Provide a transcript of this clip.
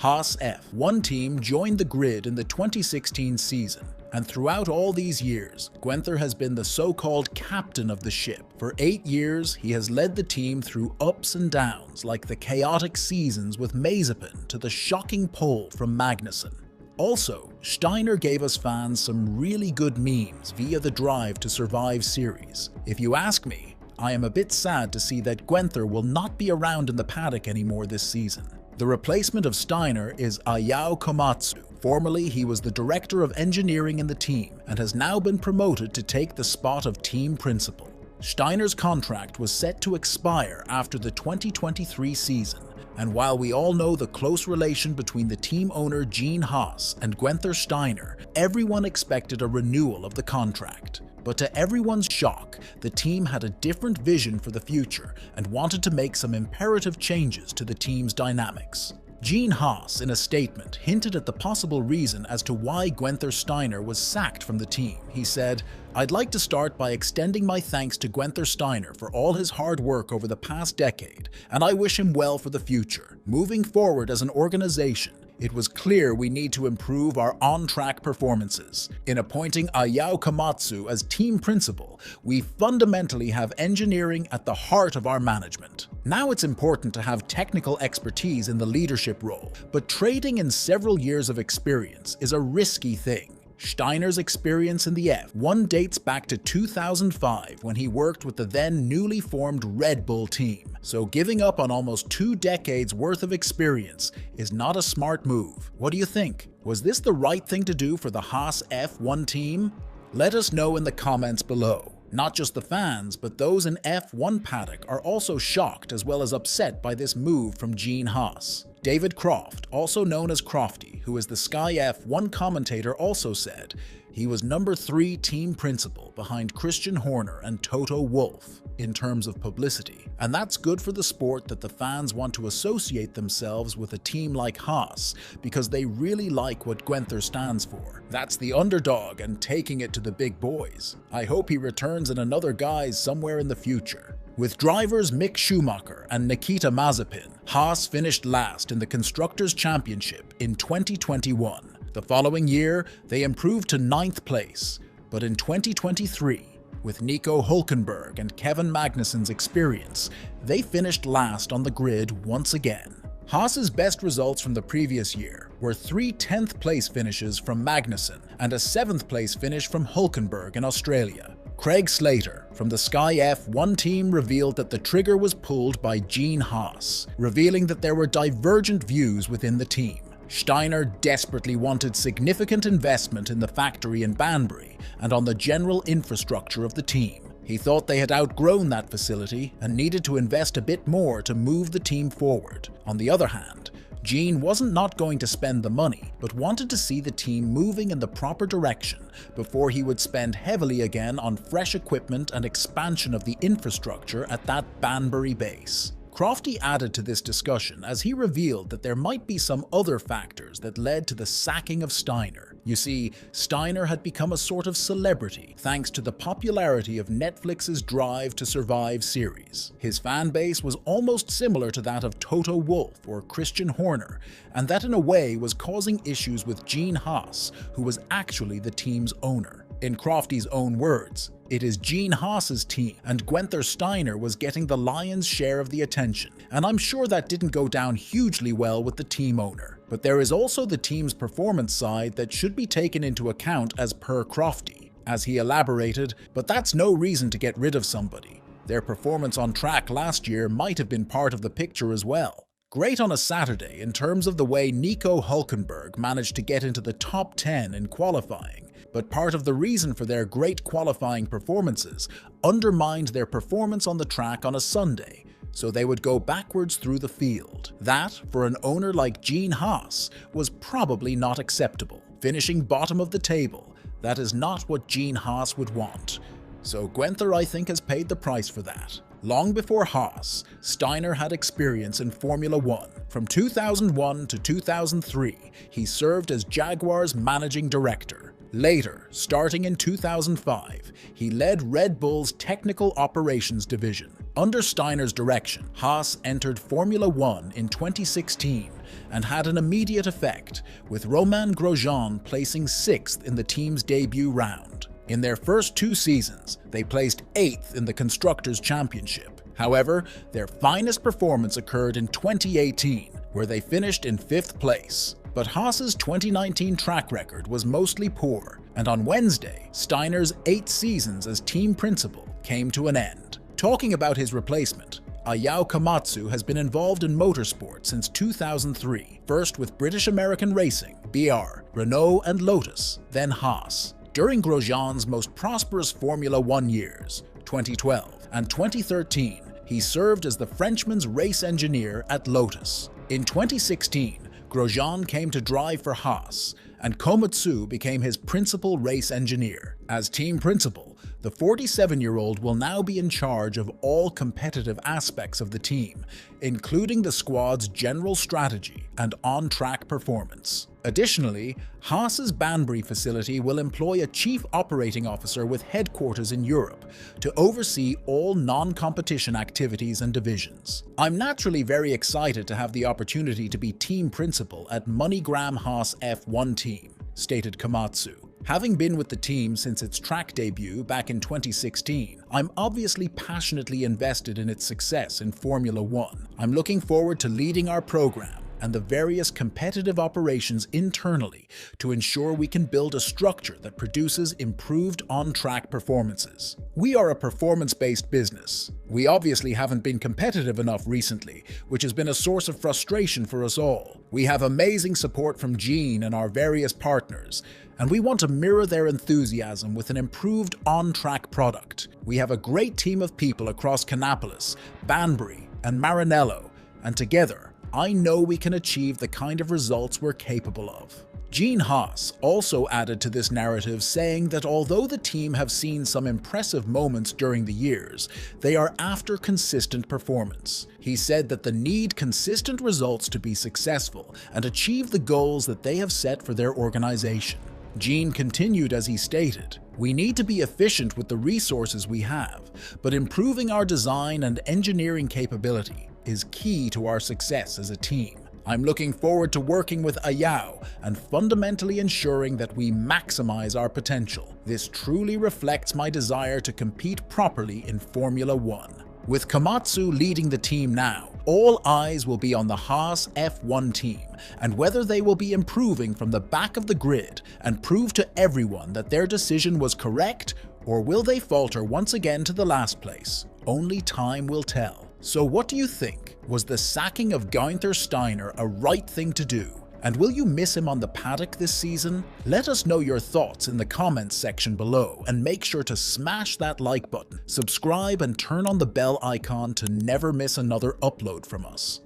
Haas F1 Team joined the grid in the 2016 season, and throughout all these years, Guenther has been the so-called captain of the ship. For 8 years, he has led the team through ups and downs, like the chaotic seasons with Mazepin to the shocking pole from Magnussen. Also, Steiner gave us fans some really good memes via the Drive to Survive series. If you ask me, I am a bit sad to see that Guenther will not be around in the paddock anymore this season. The replacement of Steiner is Ayao Komatsu. Formerly, he was the director of engineering in the team and has now been promoted to take the spot of team principal. Steiner's contract was set to expire after the 2023 season, and while we all know the close relation between the team owner Gene Haas and Guenther Steiner, everyone expected a renewal of the contract. But to everyone's shock, the team had a different vision for the future and wanted to make some imperative changes to the team's dynamics. Gene Haas, in a statement, hinted at the possible reason as to why Guenther Steiner was sacked from the team. He said, "I'd like to start by extending my thanks to Guenther Steiner for all his hard work over the past decade, and I wish him well for the future. Moving forward as an organization, it was clear we need to improve our on-track performances. In appointing Ayao Komatsu as team principal, we fundamentally have engineering at the heart of our management. Now it's important to have technical expertise in the leadership role, but trading in several years of experience is a risky thing. Steiner's experience in the F1 dates back to 2005 when he worked with the then newly formed Red Bull team, so giving up on almost 2 decades worth of experience is not a smart move. What do you think? Was this the right thing to do for the Haas F1 team? Let us know in the comments below. Not just the fans, but those in F1 paddock are also shocked as well as upset by this move from Gene Haas. David Croft, also known as Crofty, who is the Sky F1 commentator, also said he was number 3 team principal behind Christian Horner and Toto Wolff in terms of publicity. And that's good for the sport that the fans want to associate themselves with a team like Haas because they really like what Guenther stands for. That's the underdog and taking it to the big boys. I hope he returns in another guise somewhere in the future. With drivers Mick Schumacher and Nikita Mazepin, Haas finished last in the Constructors' Championship in 2021. The following year, they improved to 9th place, but in 2023, with Nico Hülkenberg and Kevin Magnussen's experience, they finished last on the grid once again. Haas's best results from the previous year were 3 10th place finishes from Magnussen and a 7th place finish from Hülkenberg in Australia. Craig Slater from the Sky F1 team revealed that the trigger was pulled by Gene Haas, revealing that there were divergent views within the team. Steiner desperately wanted significant investment in the factory in Banbury and on the general infrastructure of the team. He thought they had outgrown that facility and needed to invest a bit more to move the team forward. On the other hand, Gene wasn't not going to spend the money, but wanted to see the team moving in the proper direction before he would spend heavily again on fresh equipment and expansion of the infrastructure at that Banbury base. Crofty added to this discussion as he revealed that there might be some other factors that led to the sacking of Steiner. You see, Steiner had become a sort of celebrity thanks to the popularity of Netflix's Drive to Survive series. His fan base was almost similar to that of Toto Wolff or Christian Horner, and that in a way was causing issues with Gene Haas, who was actually the team's owner. In Crofty's own words, it is Gene Haas's team, and Guenther Steiner was getting the lion's share of the attention, and I'm sure that didn't go down hugely well with the team owner. But there is also the team's performance side that should be taken into account as per Crofty. As he elaborated, but that's no reason to get rid of somebody. Their performance on track last year might have been part of the picture as well. Great on a Saturday in terms of the way Nico Hülkenberg managed to get into the top 10 in qualifying, but part of the reason for their great qualifying performances undermined their performance on the track on a Sunday, so they would go backwards through the field. That, for an owner like Gene Haas, was probably not acceptable. Finishing bottom of the table, that is not what Gene Haas would want. So Guenther, I think, has paid the price for that. Long before Haas, Steiner had experience in Formula 1. From 2001 to 2003, he served as Jaguar's managing director. Later, starting in 2005, he led Red Bull's technical operations division. Under Steiner's direction, Haas entered Formula 1 in 2016 and had an immediate effect, with Romain Grosjean placing 6th in the team's debut round. In their first 2 seasons, they placed 8th in the Constructors' Championship. However, their finest performance occurred in 2018, where they finished in 5th place. But Haas's 2019 track record was mostly poor, and on Wednesday, Steiner's 8 seasons as team principal came to an end. Talking about his replacement, Ayao Komatsu has been involved in motorsport since 2003, first with British American Racing, BR, Renault and Lotus, then Haas. During Grosjean's most prosperous Formula 1 years, 2012 and 2013, he served as the Frenchman's race engineer at Lotus. In 2016, Grosjean came to drive for Haas, and Komatsu became his principal race engineer. As team principal, the 47-year-old will now be in charge of all competitive aspects of the team, including the squad's general strategy and on-track performance. Additionally, Haas's Banbury facility will employ a chief operating officer with headquarters in Europe to oversee all non-competition activities and divisions. I'm naturally very excited to have the opportunity to be team principal at MoneyGram Haas F1 Team, stated Komatsu. Having been with the team since its track debut back in 2016, I'm obviously passionately invested in its success in Formula 1. I'm looking forward to leading our program and the various competitive operations internally to ensure we can build a structure that produces improved on-track performances. We are a performance-based business. We obviously haven't been competitive enough recently, which has been a source of frustration for us all. We have amazing support from Gene and our various partners, and we want to mirror their enthusiasm with an improved on-track product. We have a great team of people across Kannapolis, Banbury, and Maranello, and together, I know we can achieve the kind of results we're capable of. Gene Haas also added to this narrative, saying that although the team have seen some impressive moments during the years, they are after consistent performance. He said that they need consistent results to be successful and achieve the goals that they have set for their organization. Gene continued as he stated, "We need to be efficient with the resources we have, but improving our design and engineering capability is key to our success as a team. I'm looking forward to working with Ayao and fundamentally ensuring that we maximize our potential. This truly reflects my desire to compete properly in Formula 1. With Komatsu leading the team now, all eyes will be on the Haas F1 team and whether they will be improving from the back of the grid and prove to everyone that their decision was correct, or will they falter once again to the last place? Only time will tell. So what do you think? Was the sacking of Guenther Steiner a right thing to do? And will you miss him on the paddock this season? Let us know your thoughts in the comments section below, and make sure to smash that like button, subscribe and turn on the bell icon to never miss another upload from us.